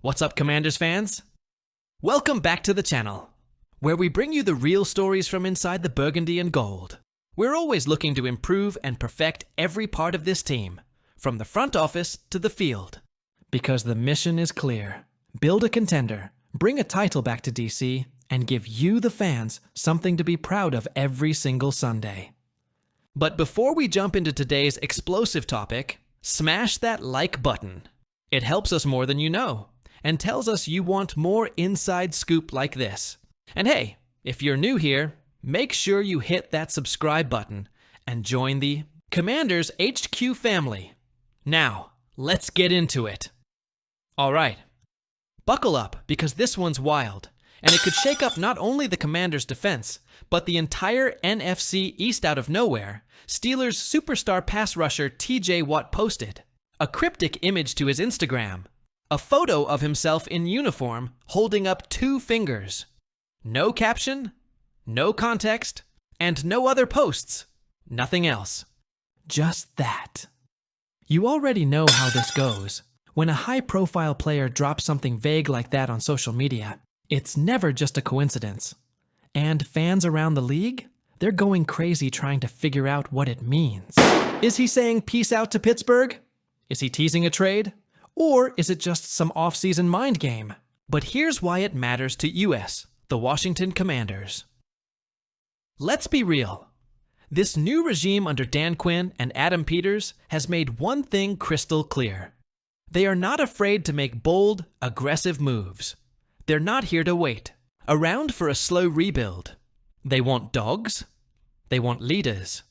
What's up, Commanders fans? Welcome back to the channel, where we bring you the real stories from inside the burgundy and gold. We're always looking to improve and perfect every part of this team, from the front office to the field. Because the mission is clear. Build a contender, bring a title back to DC, and give you, the fans, something to be proud of every single Sunday. But before we jump into today's explosive topic, smash that like button. It helps us more than you know, and tells us you want more inside scoop like this. And hey, if you're new here, make sure you hit that subscribe button and join the Commanders HQ family. Now, let's get into it. Alright, buckle up because this one's wild, and it could shake up not only the Commanders' defense, but the entire NFC East out of nowhere. Steelers superstar pass rusher TJ Watt posted a cryptic image to his Instagram. A photo of himself in uniform holding up 2 fingers. No caption, no context, and no other posts. Nothing else. Just that. You already know how this goes. When a high-profile player drops something vague like that on social media, it's never just a coincidence. And fans around the league? They're going crazy trying to figure out what it means. Is he saying peace out to Pittsburgh? Is he teasing a trade? Or is it just some off-season mind game? But here's why it matters to US, the Washington Commanders. Let's be real. This new regime under Dan Quinn and Adam Peters has made one thing crystal clear. They are not afraid to make bold, aggressive moves. They're not here to wait, around for a slow rebuild. They want dogs, they want leaders,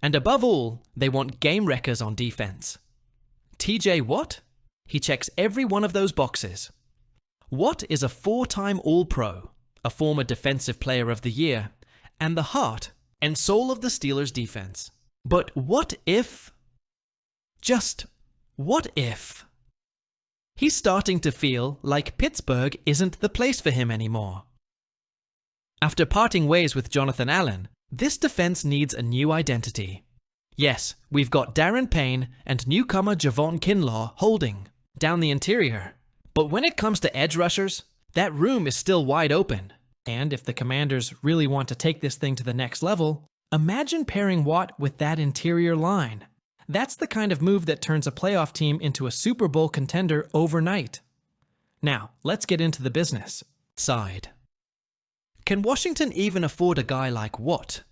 and above all, they want game wreckers on defense. TJ Watt? He checks every one of those boxes. Watt is a 4-time All-Pro, a former Defensive Player of the Year, and the heart and soul of the Steelers' defense. But what if? Just what if? He's starting to feel like Pittsburgh isn't the place for him anymore. After parting ways with Jonathan Allen, this defense needs a new identity. Yes, we've got Darren Payne and newcomer Javon Kinlaw holding down the interior. But when it comes to edge rushers, that room is still wide open. And if the Commanders really want to take this thing to the next level, imagine pairing Watt with that interior line. That's the kind of move that turns a playoff team into a Super Bowl contender overnight. Now, let's get into the business side. Can Washington even afford a guy like Watt?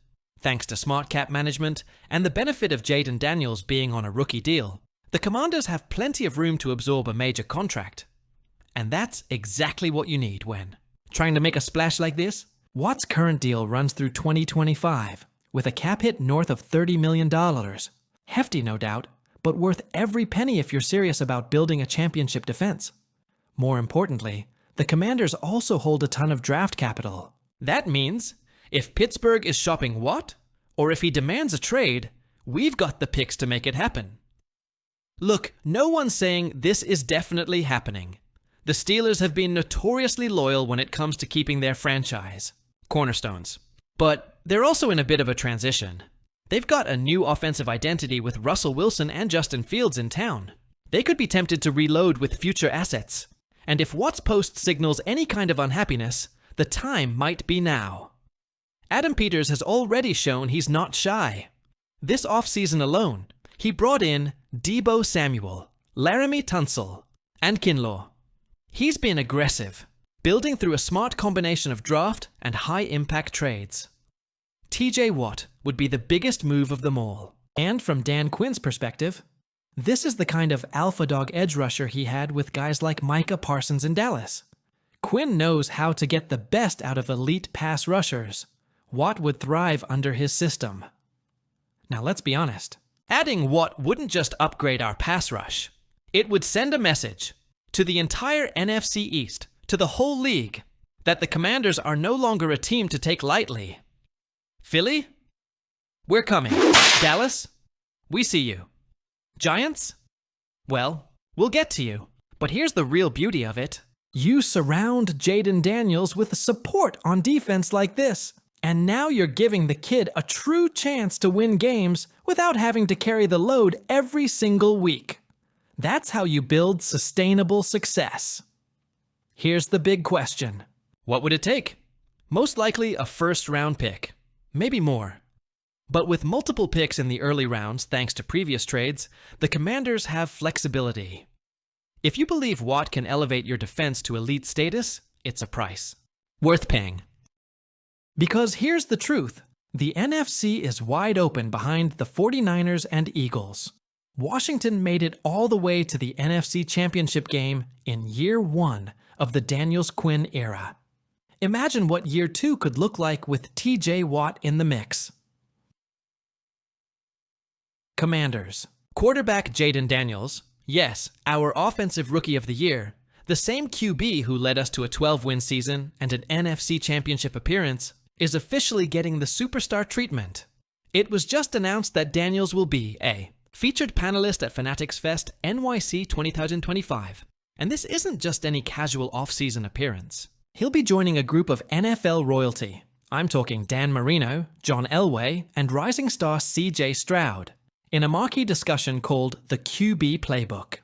Thanks to smart cap management and the benefit of Jayden Daniels being on a rookie deal, the Commanders have plenty of room to absorb a major contract. And that's exactly what you need when trying to make a splash like this. Watt's current deal runs through 2025, with a cap hit north of $30 million. Hefty, no doubt, but worth every penny if you're serious about building a championship defense. More importantly, the Commanders also hold a ton of draft capital. That means, if Pittsburgh is shopping Watt, or if he demands a trade, we've got the picks to make it happen. Look, no one's saying this is definitely happening. The Steelers have been notoriously loyal when it comes to keeping their franchise cornerstones. But they're also in a bit of a transition. They've got a new offensive identity with Russell Wilson and Justin Fields in town. They could be tempted to reload with future assets. And if Watt's post signals any kind of unhappiness, the time might be now. Adam Peters has already shown he's not shy. This offseason alone, he brought in Deebo Samuel, Laramie Tunsil, and Kinlaw. He's been aggressive, building through a smart combination of draft and high-impact trades. TJ Watt would be the biggest move of them all. And from Dan Quinn's perspective, this is the kind of alpha dog edge rusher he had with guys like Micah Parsons in Dallas. Quinn knows how to get the best out of elite pass rushers. Watt would thrive under his system. Now let's be honest. Adding Watt wouldn't just upgrade our pass rush. It would send a message to the entire NFC East, to the whole league, that the Commanders are no longer a team to take lightly. Philly? We're coming. Dallas? We see you. Giants? Well, we'll get to you. But here's the real beauty of it. You surround Jayden Daniels with support on defense like this, and now you're giving the kid a true chance to win games without having to carry the load every single week. That's how you build sustainable success. Here's the big question. What would it take? Most likely a first-round pick. Maybe more. But with multiple picks in the early rounds thanks to previous trades, the Commanders have flexibility. If you believe Watt can elevate your defense to elite status, it's a price worth paying. Because here's the truth. The NFC is wide open behind the 49ers and Eagles. Washington made it all the way to the NFC Championship game in year 1 of the Daniels-Quinn era. Imagine what year 2 could look like with TJ Watt in the mix. Commanders. Quarterback Jayden Daniels, yes, our Offensive Rookie of the Year, the same QB who led us to a 12-win season and an NFC Championship appearance, is officially getting the superstar treatment. It was just announced that Daniels will be a featured panelist at Fanatics Fest NYC 2025. And this isn't just any casual off-season appearance. He'll be joining a group of NFL royalty. I'm talking Dan Marino, John Elway, and rising star CJ Stroud, in a marquee discussion called the QB Playbook.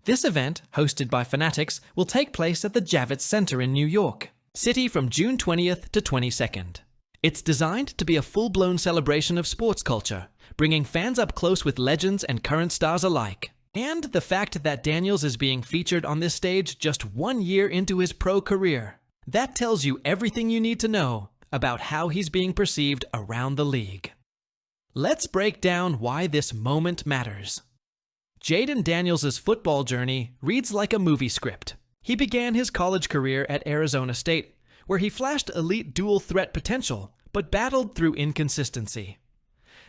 This event, hosted by Fanatics, will take place at the Javits Center in New York City from June 20th to 22nd. It's designed to be a full-blown celebration of sports culture, bringing fans up close with legends and current stars alike. And the fact that Daniels is being featured on this stage just 1 year into his pro career. That tells you everything you need to know about how he's being perceived around the league. Let's break down why this moment matters. Jayden Daniels' football journey reads like a movie script. He began his college career at Arizona State, where he flashed elite dual threat potential, but battled through inconsistency.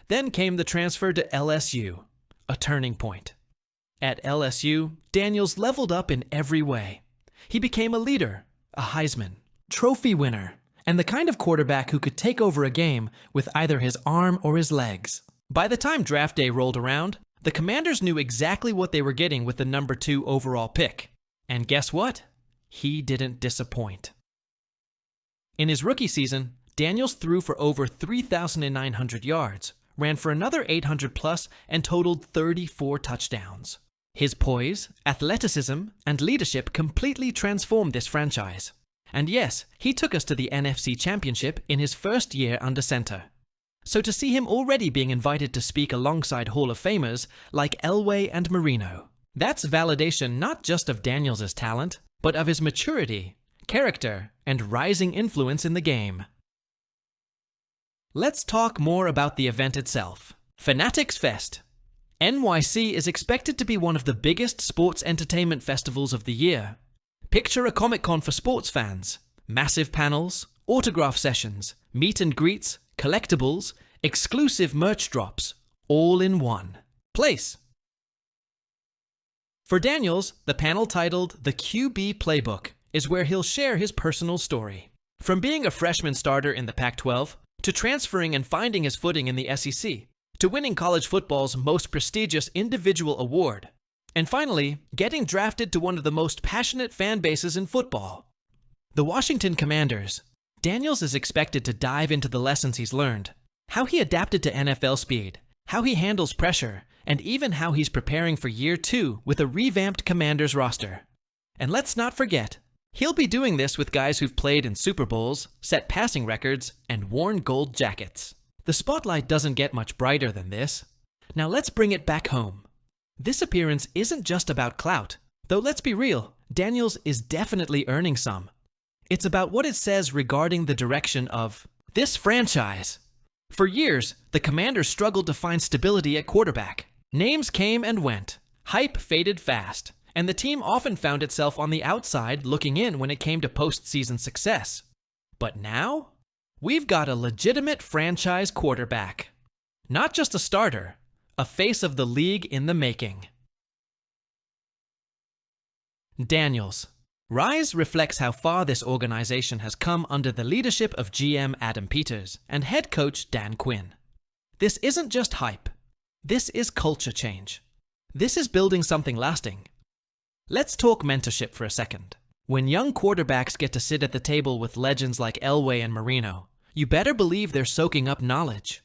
Then came the transfer to LSU, a turning point. At LSU, Daniels leveled up in every way. He became a leader, a Heisman Trophy winner, and the kind of quarterback who could take over a game with either his arm or his legs. By the time draft day rolled around, the Commanders knew exactly what they were getting with the number 2 overall pick. And guess what? He didn't disappoint. In his rookie season, Daniels threw for over 3,900 yards, ran for another 800 plus, and totaled 34 touchdowns. His poise, athleticism, and leadership completely transformed this franchise. And yes, he took us to the NFC Championship in his first year under center. So to see him already being invited to speak alongside Hall of Famers like Elway and Marino, that's validation not just of Daniels' talent, but of his maturity, character, and rising influence in the game. Let's talk more about the event itself. Fanatics Fest. NYC is expected to be one of the biggest sports entertainment festivals of the year. Picture a Comic-Con for sports fans. Massive panels, autograph sessions, meet and greets, collectibles, exclusive merch drops, all in one place. For Daniels, the panel titled The QB Playbook is where he'll share his personal story. From being a freshman starter in the Pac-12, to transferring and finding his footing in the SEC, to winning college football's most prestigious individual award, and finally, getting drafted to one of the most passionate fan bases in football. The Washington Commanders. Daniels is expected to dive into the lessons he's learned, how he adapted to NFL speed, how he handles pressure, and even how he's preparing for year 2 with a revamped Commanders roster. And let's not forget, he'll be doing this with guys who've played in Super Bowls, set passing records, and worn gold jackets. The spotlight doesn't get much brighter than this. Now let's bring it back home. This appearance isn't just about clout, though let's be real, Daniels is definitely earning some. It's about what it says regarding the direction of this franchise. For years, the Commanders struggled to find stability at quarterback. Names came and went, hype faded fast, and the team often found itself on the outside looking in when it came to postseason success. But now, we've got a legitimate franchise quarterback. Not just a starter, a face of the league in the making. Daniels. Rise reflects how far this organization has come under the leadership of GM Adam Peters and head coach Dan Quinn. This isn't just hype. This is culture change. This is building something lasting. Let's talk mentorship for a second. When young quarterbacks get to sit at the table with legends like Elway and Marino, you better believe they're soaking up knowledge.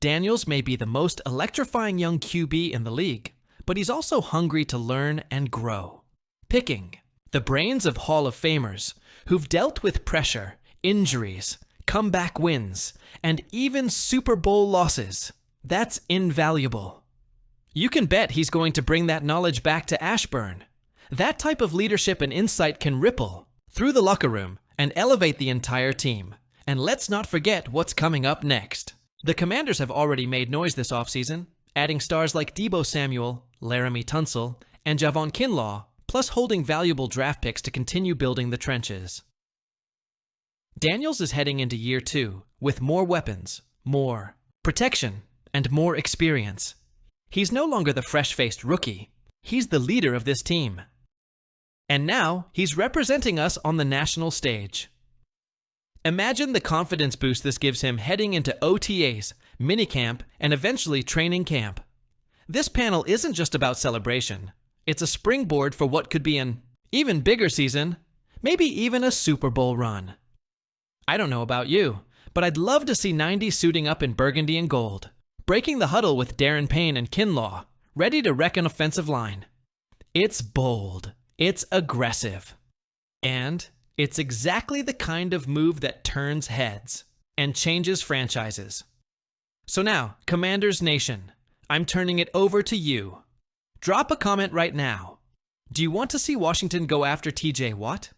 Daniels may be the most electrifying young QB in the league, but he's also hungry to learn and grow. Picking, The brains of Hall of Famers who've dealt with pressure, injuries, comeback wins, and even Super Bowl losses. That's invaluable. You can bet he's going to bring that knowledge back to Ashburn. That type of leadership and insight can ripple through the locker room and elevate the entire team. And let's not forget what's coming up next. The Commanders have already made noise this offseason, adding stars like Deebo Samuel, Laramie Tunsil, and Javon Kinlaw, plus holding valuable draft picks to continue building the trenches. Daniels is heading into year 2 with more weapons, more protection, and more experience. He's no longer the fresh-faced rookie. He's the leader of this team. And now, he's representing us on the national stage. Imagine the confidence boost this gives him heading into OTAs, minicamp, and eventually training camp. This panel isn't just about celebration. It's a springboard for what could be an even bigger season, maybe even a Super Bowl run. I don't know about you, but I'd love to see 90 suiting up in burgundy and gold, breaking the huddle with Darren Payne and Kinlaw, ready to wreck an offensive line. It's bold, it's aggressive, and it's exactly the kind of move that turns heads and changes franchises. So now, Commanders Nation, I'm turning it over to you. Drop a comment right now. Do you want to see Washington go after TJ Watt?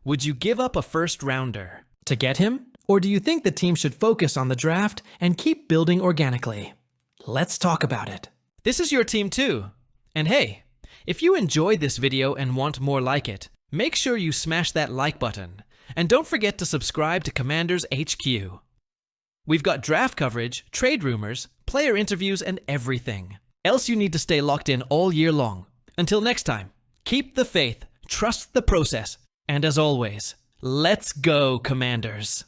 Would you give up a first-rounder to get him? Or do you think the team should focus on the draft and keep building organically? Let's talk about it. This is your team too. And hey, if you enjoyed this video and want more like it, make sure you smash that like button. And don't forget to subscribe to Commanders HQ. We've got draft coverage, trade rumors, player interviews, and everything. Else you need to stay locked in all year long. Until next time, keep the faith, trust the process, and as always, let's go, Commanders!